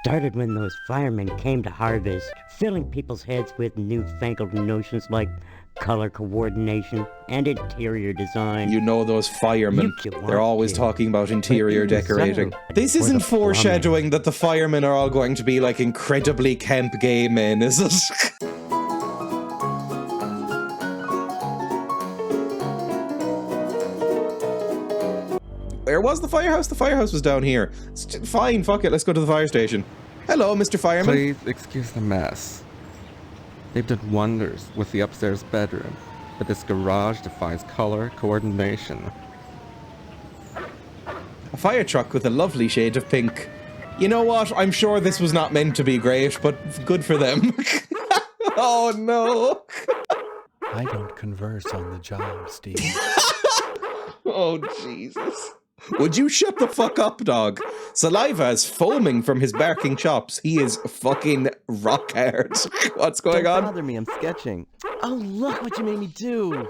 started when those firemen came to harvest, filling people's heads with newfangled notions like color coordination and interior design. You know those firemen. They're always talking about interior decorating. This isn't foreshadowing that the firemen are all going to be like incredibly camp gay men, is it? Where was the firehouse? The firehouse was down here. Fine, fuck it, let's go to the fire station. Hello, Mr. Fireman. Please excuse the mess. They've done wonders with the upstairs bedroom, but this garage defies color coordination. A fire truck with a lovely shade of pink. You know what? I'm sure this was not meant to be great, but good for them. Oh no. I don't converse on the job, Steve. Oh Jesus. Would you shut the fuck up, dog? Saliva is foaming from his barking chops. He is fucking rock hard. What's going on? Don't bother me, I'm sketching. Oh, look what you made me do.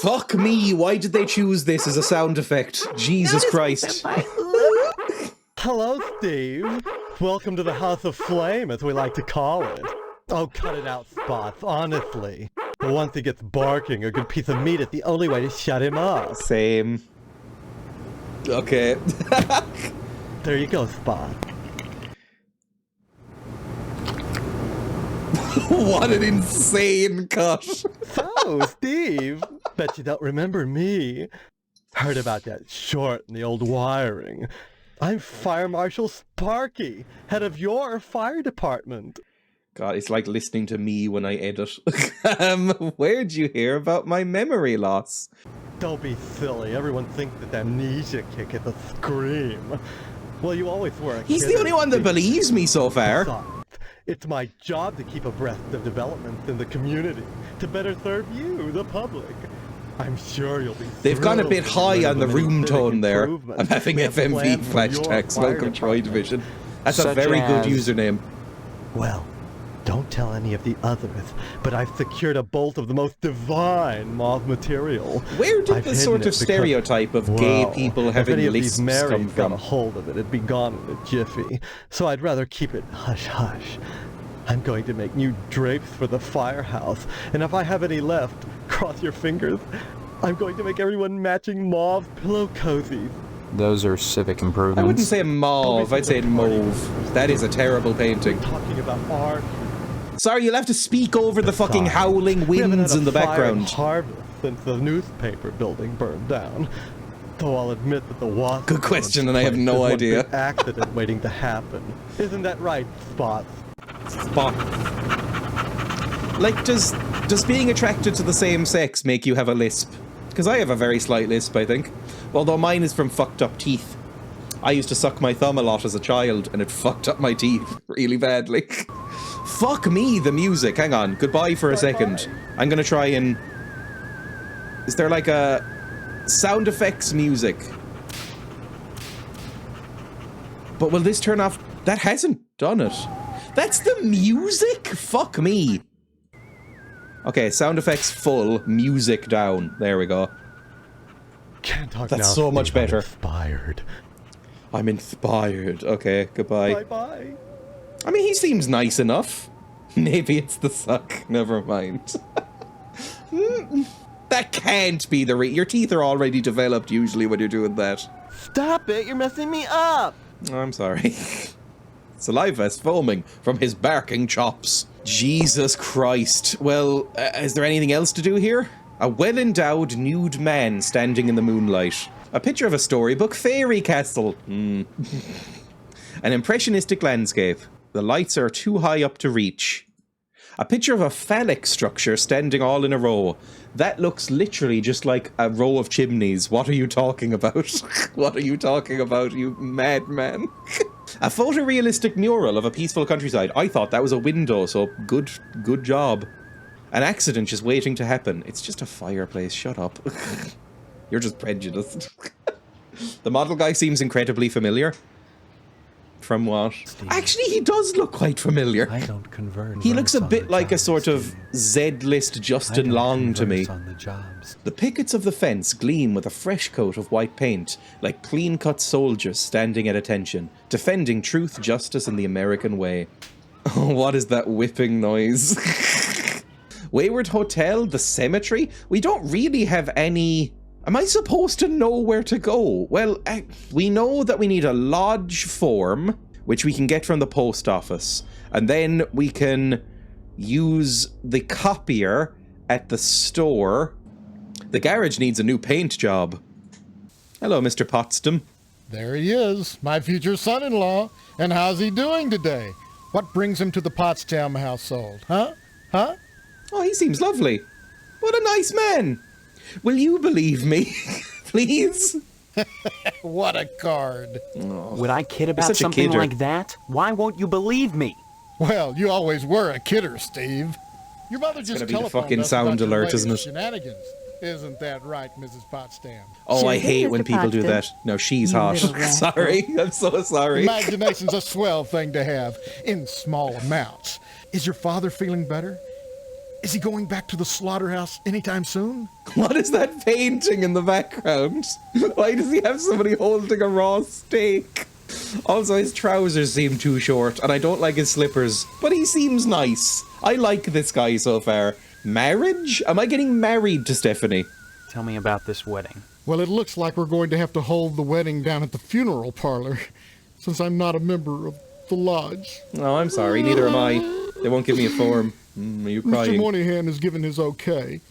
Fuck me, why did they choose this as a sound effect? Jesus Christ. Hello, Steve. Welcome to the House of Flame, as we like to call it. Oh, cut it out, Spots, honestly. Once he gets barking, a good piece of meat is the only way to shut him up. Same. Okay. There you go, Spot. What an insane cut. So, Steve, bet you don't remember me. Heard about that short in the old wiring. I'm Fire Marshal Sparky, head of your fire department. God, it's like listening to me when I edit. Where'd you hear about my memory loss? Don't be silly. Everyone thinks that amnesia kick is a scream. Well, you always were a He's kid, the only one that believes me so far. Besides, it's my job to keep abreast of developments in the community, to better serve you, the public. I'm sure you'll be They've gone a bit high on the room tone there. improvements. I'm having We have FMV plans for your flashbacks. fire Welcome, department. DigiFX. That's a very good username. Well, don't tell any of the others, but I've secured a bolt of the most divine moth material. Where did I've this hidden sort it of stereotype of gay people if having any of lisps these Marys come got a from? hold of it, it'd be gone in a jiffy. So I'd rather keep it hush-hush. I'm going to make new drapes for the firehouse, and if I have any left, cross your fingers, I'm going to make everyone matching mauve pillow cozies. Those are civic improvements. I wouldn't say mauve, I'd say mauve. That is a terrible painting. Talking about art. Sorry, you'll have to speak over the fucking howling winds in the background. Harvest since the newspaper building burned down. Though I'll admit that the wasp. Good question, and I have no idea. An accident waiting to happen. Isn't that right, Spots? Spot. Like, does being attracted to the same sex make you have a lisp? Because I have a very slight lisp, I think. Although mine is from fucked up teeth. I used to suck my thumb a lot as a child, and it fucked up my teeth really badly. Fuck me, the music. Hang on. Goodbye for a second. I'm gonna try and... Is there like a... sound effects music? But will this turn off? That hasn't done it. That's the music? Fuck me. Okay, sound effects full, music down. There we go. Can't talk That's now, so much Steve. I'm better. Inspired. I'm inspired. Okay, goodbye. Bye-bye. I mean, he seems nice enough. Maybe it's the suck. Never mind. That can't be the your teeth are already developed usually when you're doing that. Stop it, you're messing me up. Oh, I'm sorry. Saliva is foaming from his barking chops. Jesus Christ. Well, is there anything else to do here? A well-endowed nude man standing in the moonlight. A picture of a storybook fairy castle. An impressionistic landscape. The lights are too high up to reach. A picture of a phallic structure standing all in a row. That looks literally just like a row of chimneys. What are you talking about? What are you talking about, you madman? A photorealistic mural of a peaceful countryside. I thought that was a window, so good job. An accident just waiting to happen. It's just a fireplace, shut up. You're just prejudiced. The model guy seems incredibly familiar. from what? Actually, he does look quite familiar. I don't convert. He looks a bit like a sort of Z-list Justin Long to me. On the jobs. The pickets of the fence gleam with a fresh coat of white paint, like clean-cut soldiers standing at attention, defending truth, justice, and the American way. Oh, what is that whipping noise? Wayward Hotel, the cemetery? We don't really have any... Am I supposed to know where to go? Well, we know that we need a lodge form, which we can get from the post office. And then we can use the copier at the store. The garage needs a new paint job. Hello, Mr. Potsdam. There he is, my future son-in-law. And how's he doing today? What brings him to the Potsdam household, huh? Huh? Oh, he seems lovely. What a nice man. Will you believe me, please? What a card. Oh, Would I kid about such a something kidder. like that? Why won't you believe me? Well, you always were a kidder, Steve. Your mother just gonna be the telephoned fucking us sound about your alert, latest isn't it? Shenanigans. Isn't that right, Mrs. Potsdam? Oh, I Sure, hate Mr. when people do that. Potsdam. No, she's You hot. little rascal. Sorry, I'm so sorry. Imagination's a swell thing to have, in small amounts. Is your father feeling better? Is he going back to the slaughterhouse anytime soon? What is that painting in the background? Why does he have somebody holding a raw steak? Also, his trousers seem too short, and I don't like his slippers, but he seems nice. I like this guy so far. Marriage? Am I getting married to Stephanie? Tell me about this wedding. Well, it looks like we're going to have to hold the wedding down at the funeral parlor, since I'm not a member of the lodge. Oh, I'm sorry, neither am I. They won't give me a form. Are you Mr. crying? Moynihan has given his okay,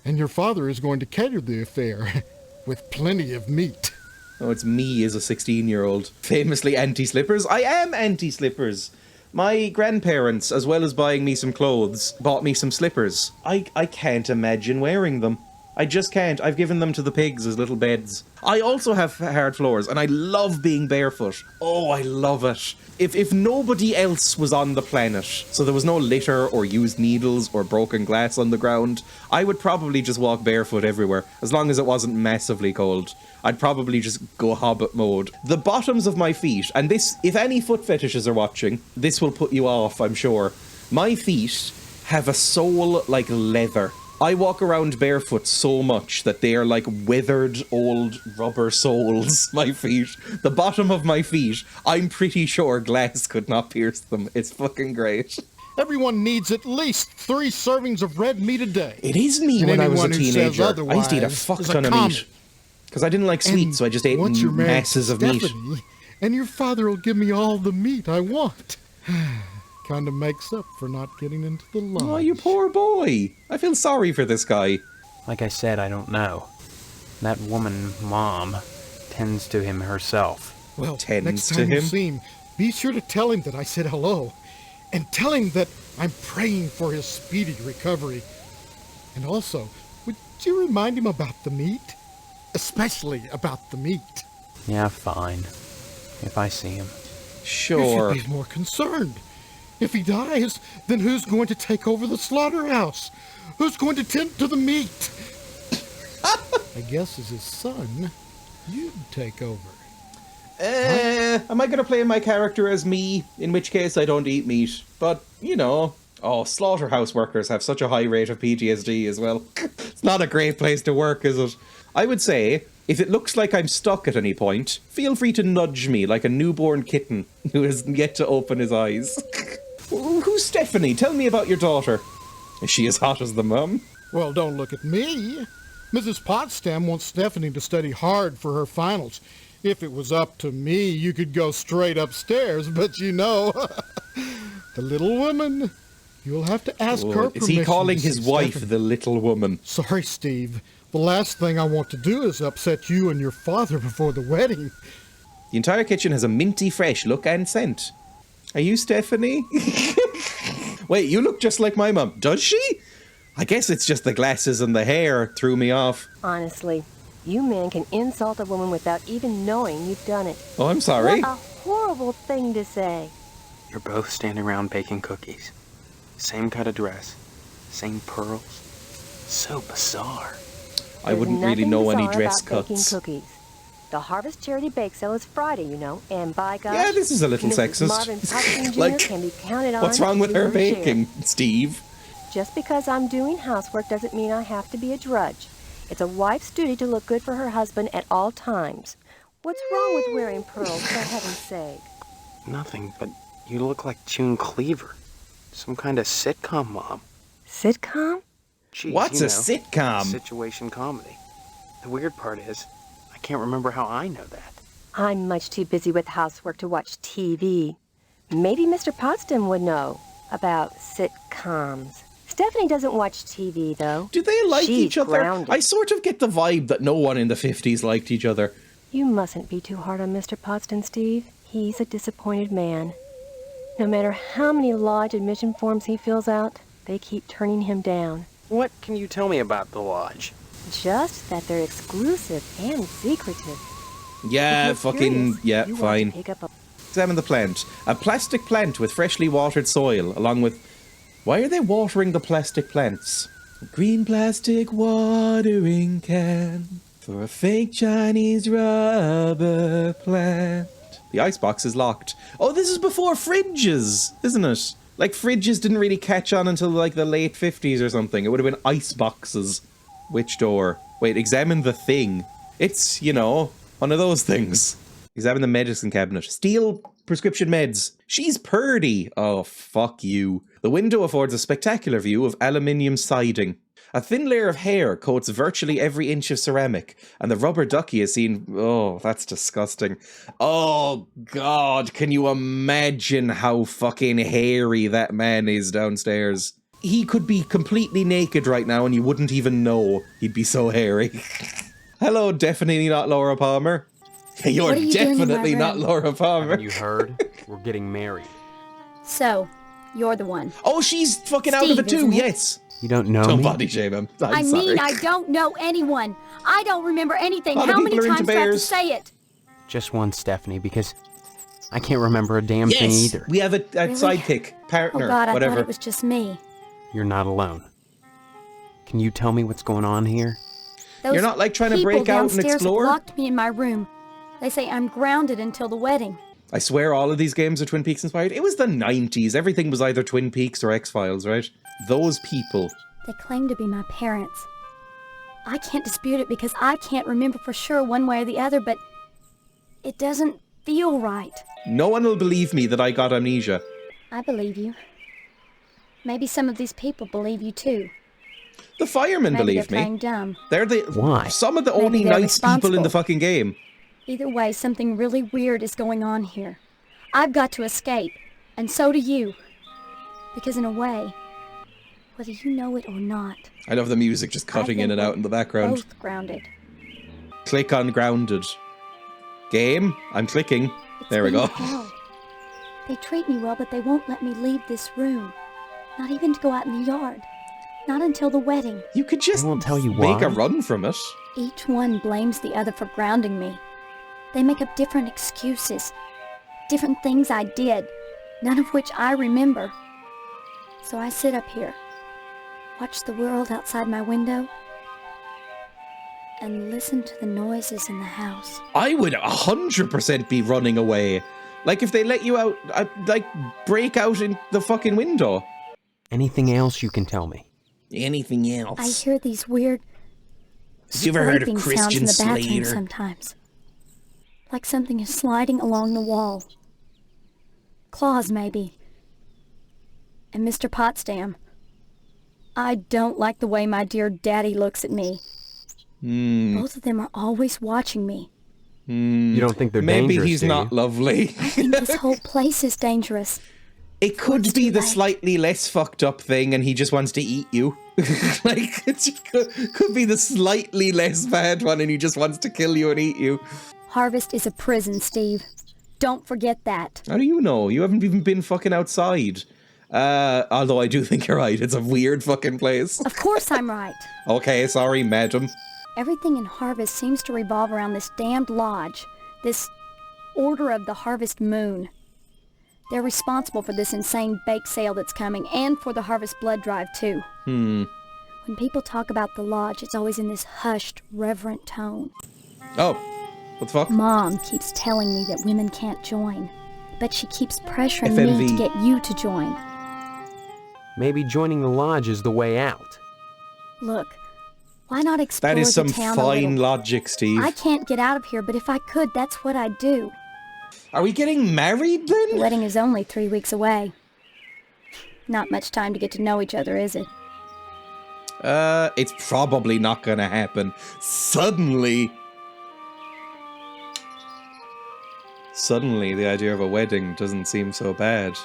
and your father is going to cater the affair, with plenty of meat. Oh, it's me as a 16-year-old. Famously anti-slippers. I am anti-slippers. My grandparents, as well as buying me some clothes, bought me some slippers. I can't imagine wearing them. I just can't. I've given them to the pigs as little beds. I also have hard floors, and I love being barefoot. Oh, I love it. If nobody else was on the planet, so there was no litter or used needles or broken glass on the ground, I would probably just walk barefoot everywhere, as long as it wasn't massively cold. I'd probably just go hobbit mode. The bottoms of my feet, and this, if any foot fetishes are watching, this will put you off, I'm sure. My feet have a sole like leather. I walk around barefoot so much that they are like withered old rubber soles, my feet. The bottom of my feet, I'm pretty sure glass could not pierce them. It's fucking great. Everyone needs at least 3 servings of red meat a day. It is me And when I was a anyone who says teenager. I used to eat a otherwise fuck is a ton of commie. meat. Because I didn't like sweets, so I just ate once you're married masses to of meat. Stephanie, and your father will give me all the meat I want. Kind of makes up for not getting into the lodge. Oh, you poor boy. I feel sorry for this guy. Like I said, I don't know. That woman, Mom, tends to him herself. Well, Tends next to time you him? see him, be sure to tell him that I said hello. And tell him that I'm praying for his speedy recovery. And also, would you remind him about the meat? Especially about the meat. Yeah, fine. If I see him. Sure. You should be more concerned. If he dies, then who's going to take over the slaughterhouse? Who's going to tend to the meat? I guess as his son, you'd take over. Am I going to play my character as me? In which case I don't eat meat. But, you know. Oh, slaughterhouse workers have such a high rate of PTSD as well. It's not a great place to work, is it? I would say, if it looks like I'm stuck at any point, feel free to nudge me like a newborn kitten who has yet to open his eyes. Who's Stephanie? Tell me about your daughter. Is she as hot as the mum? Well, don't look at me. Mrs. Potsdam wants Stephanie to study hard for her finals. If it was up to me, you could go straight upstairs, but you know, the little woman, you'll have to ask her permission. Is he calling to his see wife Stephanie. the little woman? Sorry, Steve. The last thing I want to do is upset you and your father before the wedding. The entire kitchen has a minty fresh look and scent. Are you Stephanie? Wait, you look just like my mum. Does she? I guess it's just the glasses and the hair threw me off. Honestly, you men can insult a woman without even knowing you've done it. Oh, I'm sorry. What a horrible thing to say. You're both standing around baking cookies. Same kind of dress. Same pearls. So bizarre. I wouldn't really There's know nothing any bizarre dress about baking cuts. cookies. The Harvest Charity Bake Sale is Friday, you know, and by gosh... Yeah, this is a little Mrs. Marvin sexist. Potson Jr. Like, can be counted on what's wrong to with do her her share. baking, Steve? Just because I'm doing housework doesn't mean I have to be a drudge. It's a wife's duty to look good for her husband at all times. What's wrong with wearing pearls, for heaven's sake? Nothing, but you look like June Cleaver. Some kind of sitcom mom. Sitcom? Geez, What's you a know, sitcom? Situation comedy. The weird part is, I can't remember how I know that. I'm much too busy with housework to watch TV. Maybe Mr. Potsdam would know about sitcoms. Stephanie doesn't watch TV, though. Do they like She's each other? grounded. I sort of get the vibe that no one in the 50s liked each other. You mustn't be too hard on Mr. Potsdam, Steve. He's a disappointed man. No matter how many lodge admission forms he fills out, they keep turning him down. What can you tell me about the lodge? Just that they're exclusive and secretive. Yeah, If you're fucking, curious, yeah, you want fine. to pick up a... Examine the plant. A plastic plant with freshly watered soil, along with... Why are they watering the plastic plants? A green plastic watering can for a fake Chinese rubber plant. The icebox is locked. Oh, this is before fridges, isn't it? Like, fridges didn't really catch on until, like, the late 50s or something. It would have been iceboxes. Which door? Wait, examine the thing. It's, you know, one of those things. Examine the medicine cabinet. Steal prescription meds. She's purdy. Oh, fuck you. The window affords a spectacular view of aluminium siding. A thin layer of hair coats virtually every inch of ceramic, and the rubber ducky is seen... Oh, that's disgusting. Oh, God, can you imagine how fucking hairy that man is downstairs? He could be completely naked right now and you wouldn't even know. He'd be so hairy. Hello, definitely not Laura Palmer. You're What are you doing in my definitely not room? Laura Palmer. Haven't you heard? We're getting married. So, you're the one. Oh, she's fucking out of Steve, it too, isn't it? yes. You don't know Don't me? body shame him. I I'm mean, sorry. I don't know anyone. I don't remember anything. Lot of How many people are into times do I have to bears. say it? Just one, Stephanie, because I can't remember a damn thing Yes, either. we have a Really? sidekick, Oh partner, God, I whatever. thought it was just me. You're not alone. Can you tell me what's going on here? Those You're not, like, trying to people break out and downstairs explore? locked me in my room. They say I'm grounded until the wedding. I swear all of these games are Twin Peaks inspired. It was the 90s. Everything was either Twin Peaks or X-Files, right? Those people. They claim to be my parents. I can't dispute it because I can't remember for sure one way or the other, but it doesn't feel right. No one will believe me that I got amnesia. I believe you. Maybe some of these people believe you too. The firemen Maybe believe they're me. playing dumb. They're the Why? some of the Maybe only they're nice people in the responsible. fucking game. Either way, something really weird is going on here. I've got to escape, and so do you. Because in a way, whether you know it or not, I love the music just cutting in and out in the background. both grounded. Click on grounded. Game? I'm clicking. It's There we been go. hell. They treat me well, but they won't let me leave this room. Not even to go out in the yard. Not until the wedding. You could just They won't tell you make a why? run from it. Each one blames the other for grounding me. They make up different excuses. Different things I did, none of which I remember. So I sit up here, watch the world outside my window, and listen to the noises in the house. I would 100% be running away. Like, if they let you out, like, break out in the fucking window. Anything else you can tell me? Anything else? I hear these weird Have you ever heard of scraping sounds in Christian the bathroom Slater? sometimes. Like something is sliding along the wall. Claws, maybe. And Mr. Potsdam. I don't like the way my dear daddy looks at me. Both of them are always watching me. You don't think they're Maybe dangerous, he's do not you? lovely. I think this whole place is dangerous. It could It's be too the late. slightly less fucked up thing and he just wants to eat you. Like, it could be the slightly less bad one and he just wants to kill you and eat you. Harvest is a prison, Steve. Don't forget that. How do you know? You haven't even been fucking outside. Although I do think you're right. It's a weird fucking place. Of course I'm right. Okay, sorry, madam. Everything in Harvest seems to revolve around this damned lodge, this Order of the Harvest Moon. They're responsible for this insane bake sale that's coming, and for the Harvest Blood Drive, too. When people talk about the lodge, it's always in this hushed, reverent tone. Oh, What the fuck? Mom keeps telling me that women can't join, but she keeps pressuring me FMV. to get you to join. Maybe joining the lodge is the way out. Look, why not explore That is some the town a fine little? logic, Steve. I can't get out of here, but if I could, that's what I'd do. Are we getting married The then? wedding is only 3 weeks away. Not much time to get to know each other, is it? It's probably not gonna happen. Suddenly, the idea of a wedding doesn't seem so bad.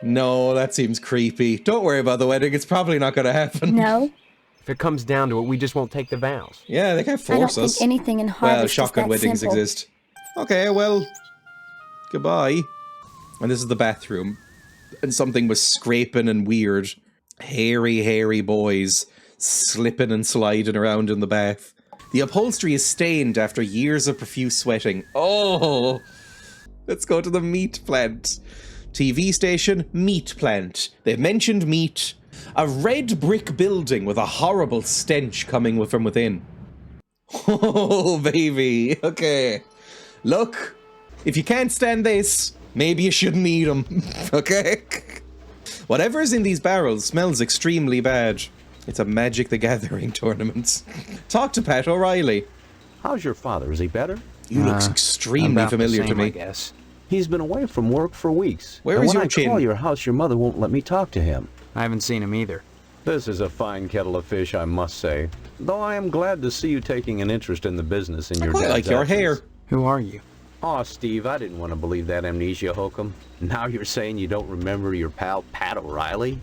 No, that seems creepy. Don't worry about the wedding. It's probably not gonna happen. No, If it comes down to it, we just won't take the vows. Yeah, they can't I don't force us. think anything in Well, Harvest shotgun is that weddings simple. exist. Okay, well, goodbye. And this is the bathroom. And something was scraping and weird. Hairy boys slipping and sliding around in the bath. The upholstery is stained after years of profuse sweating. Oh! Let's go to the meat plant. TV station, meat plant. They've mentioned meat. A red brick building with a horrible stench coming from within. Oh, baby. Okay. Look, if you can't stand this, maybe you shouldn't eat them. Okay? Whatever's in these barrels smells extremely bad. It's a Magic the Gathering tournament. Talk to Pat O'Reilly. How's your father? Is he better? You look extremely About the familiar to same, I me. guess. He's been away from work for weeks. Where and is when your I chin? call your house, your mother won't let me talk to him. I haven't seen him either. This is a fine kettle of fish, I must say. Though I am glad to see you taking an interest in the business in I your quite dad's like your absence. hair. Who are you? Aw, Steve, I didn't want to believe that amnesia hokum. Now you're saying you don't remember your pal Pat O'Reilly?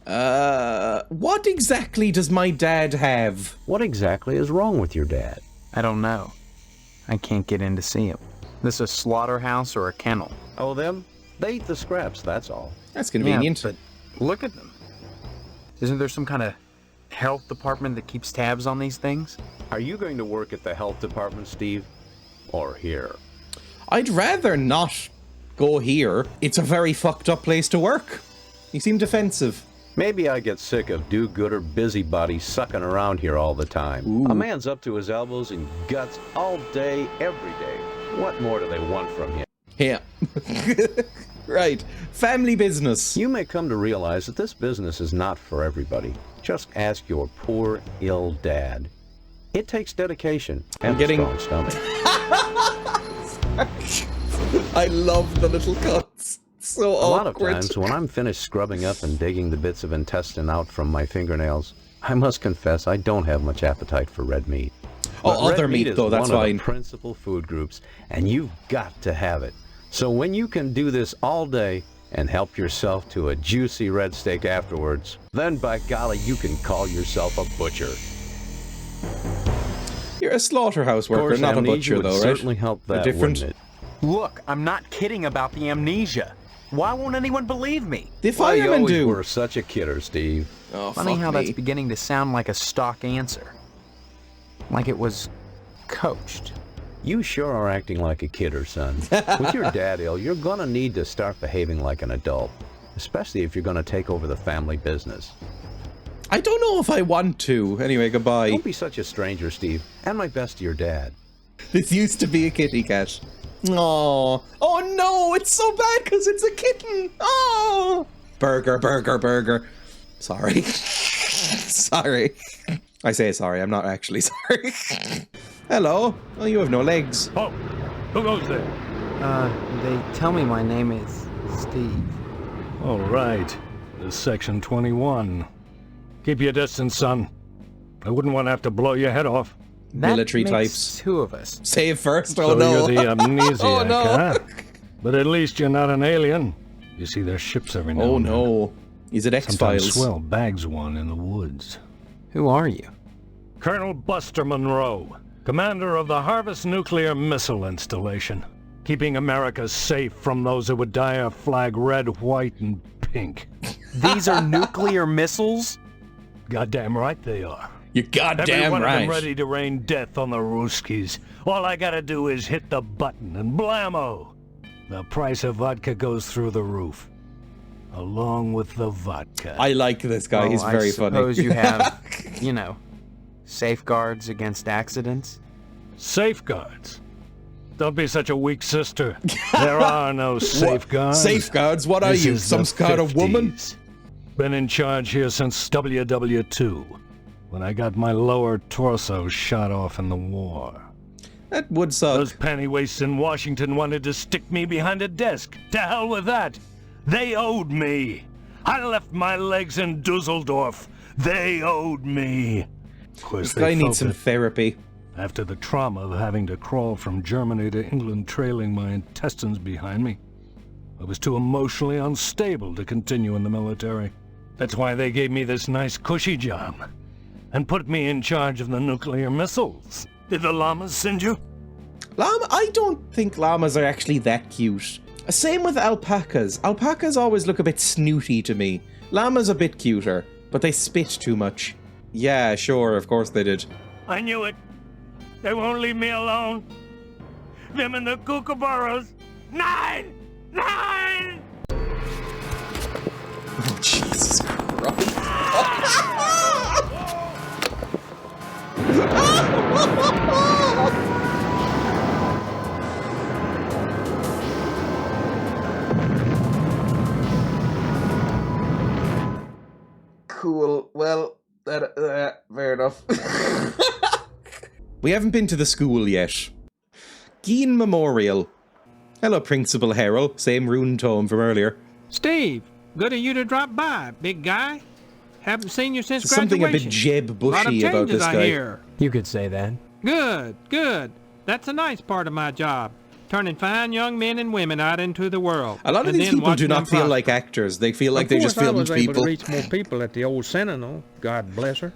What exactly does my dad have? What exactly is wrong with your dad? I don't know. I can't get in to see him. This a slaughterhouse or a kennel? Oh, them? They eat the scraps, that's all. That's convenient. Yeah, but look at them. Isn't there some kind of health department that keeps tabs on these things? Are you going to work at the health department, Steve? Or here? I'd rather not go here. It's a very fucked up place to work. You seem defensive. Maybe I get sick of do-gooder busybodies sucking around here all the time. Ooh. A man's up to his elbows in guts all day, every day. What more do they want from him? Yeah. Right. Family business. You may come to realize that this business is not for everybody. Just ask your poor, ill dad. It takes dedication and a strong stomach. I love the little cuts. So awkward. A lot of times when I'm finished scrubbing up and digging the bits of intestine out from my fingernails, I must confess I don't have much appetite for red meat. Oh, But red other meat, is though, that's one of fine. the principal food groups, and you've got to have it. So when you can do this all day and help yourself to a juicy red steak afterwards, then by golly, you can call yourself a butcher. You're a slaughterhouse Of worker, course, not a amnesia butcher, would though, right? certainly help They're that, different. wouldn't it? Look, I'm not kidding about the amnesia. Why won't anyone believe me? The Why, you firemen always do. were such a kidder, Steve. Oh, Funny fuck how me. that's beginning to sound like a stock answer. Like it was coached. You sure are acting like a kidder, son. With your dad ill, you're gonna need to start behaving like an adult, especially if you're gonna take over the family business. I don't know if I want to. Anyway, goodbye. Don't be such a stranger, Steve, and my best to your dad. This used to be a kitty cat. Oh, oh no, it's so bad because it's a kitten. Oh, burger. Sorry. Sorry. I say sorry, I'm not actually sorry. Hello. Oh, you have no legs. Oh, who goes there? They tell me my name is Steve. All right. This is Section 21. Keep your distance, son. I wouldn't want to have to blow your head off. That Military makes types. two of us. Save first. Oh So no. you're the amnesiac, Oh, no. huh? But at least you're not an alien. You see their ships every now Oh and then. no. Is it Sometimes X-Files? Swell bags one in the woods. Who are you? Colonel Buster Monroe, commander of the Harvest Nuclear Missile Installation, keeping America safe from those who would dye our flag red, white, and pink. These are nuclear missiles? Goddamn right they are. You're Every goddamn one of them right. ready to rain death on the Ruskies. All I gotta do is hit the button and blammo! The price of vodka goes through the roof. Along with the vodka. I like this guy. He's very I funny. suppose you have, you know, safeguards against accidents? Safeguards. Don't be such a weak sister. There are no safeguards. Safeguards? What are you, some kind of woman? Been in charge here since WW2, when I got my lower torso shot off in the war. That would suck. Those pennywaists in Washington wanted to stick me behind a desk. To hell with that. They owed me. I left my legs in Dusseldorf. They owed me. Of course, this guy needs some therapy. After the trauma of having to crawl from Germany to England trailing my intestines behind me, I was too emotionally unstable to continue in the military. That's why they gave me this nice cushy job and put me in charge of the nuclear missiles. Did the llamas send you? I don't think llamas are actually that cute. Same with alpacas. Alpacas always look a bit snooty to me. Llamas a bit cuter, but they spit too much. Yeah, sure, of course they did. I knew it. They won't leave me alone. Them and the kookaburras. 9! 9! Oh, Jesus Christ. Cool. Well, fair enough. We haven't been to the school yet. Geen Memorial. Hello, Principal Harrell. Same rune tone from earlier. Steve, good of you to drop by, big guy. Haven't seen you since Something graduation. a bit Jeb Bushy about this guy. I hear. You could say that. Good, good. That's a nice part of my job. Turning fine young men and women out into the world. A lot of these people do not feel like actors. They feel like they just filmed people. I was able to reach more people at the old Sentinel, God bless her.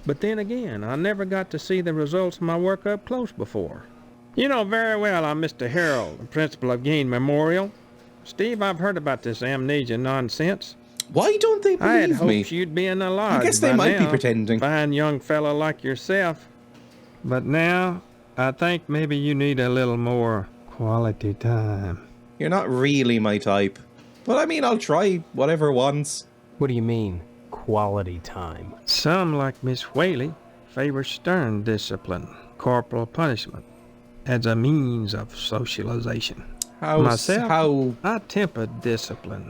But then again, I never got to see the results of my work up close before. You know very well I'm Mr. Harrell, the principal of Geen Memorial. Steve, I've heard about this amnesia nonsense. Why don't they believe me? I had hoped you'd be in the lodge. I guess they might be pretending. Fine young fellow like yourself. But now, I think maybe you need a little more quality time. You're not really my type. But I mean, I'll try whatever once. What do you mean, quality time? Some, like Miss Whaley, favor stern discipline, corporal punishment, as a means of socialization. Myself, I temper discipline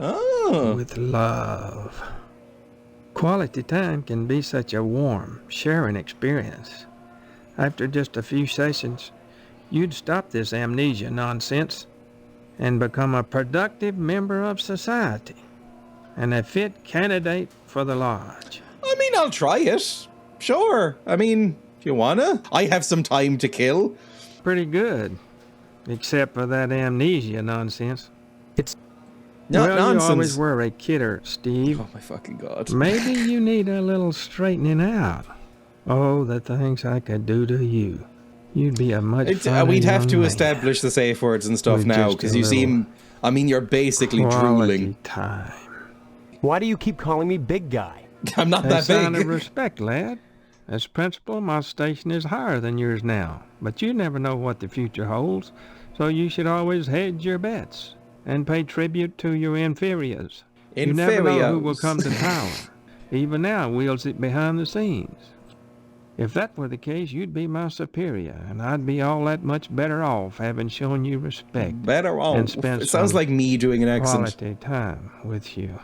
with love. Quality time can be such a warm, sharing experience. After just a few sessions, you'd stop this amnesia nonsense and become a productive member of society and a fit candidate for the lodge. I mean, I'll try it. Sure. I mean, if you wanna. I have some time to kill. Pretty good. Except for that amnesia nonsense. It's not nonsense. You always were a kidder, Steve. Oh my fucking God. Maybe you need a little straightening out. Oh, the things I could do to you. You'd be a much finer We'd have to young establish the safe words and stuff With now, just because a you little seem... I mean, you're basically quality drooling. time. Why do you keep calling me big guy? I'm not A that sign big. of respect, lad. As principal, my station is higher than yours now, but you never know what the future holds, so you should always hedge your bets and pay tribute to your inferiors. You never know who will come to power. Even now wields it behind the scenes. If that were the case, you'd be my superior, and I'd be all that much better off having shown you respect. Better off. And spent It sounds like me doing an accent. quality time with you.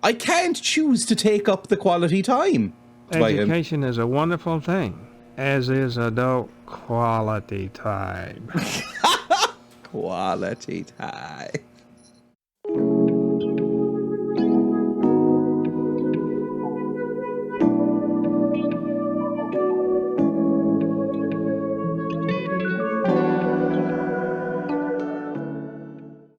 I can't choose to take up the quality time. Education is a wonderful thing, as is adult quality time. Quality time.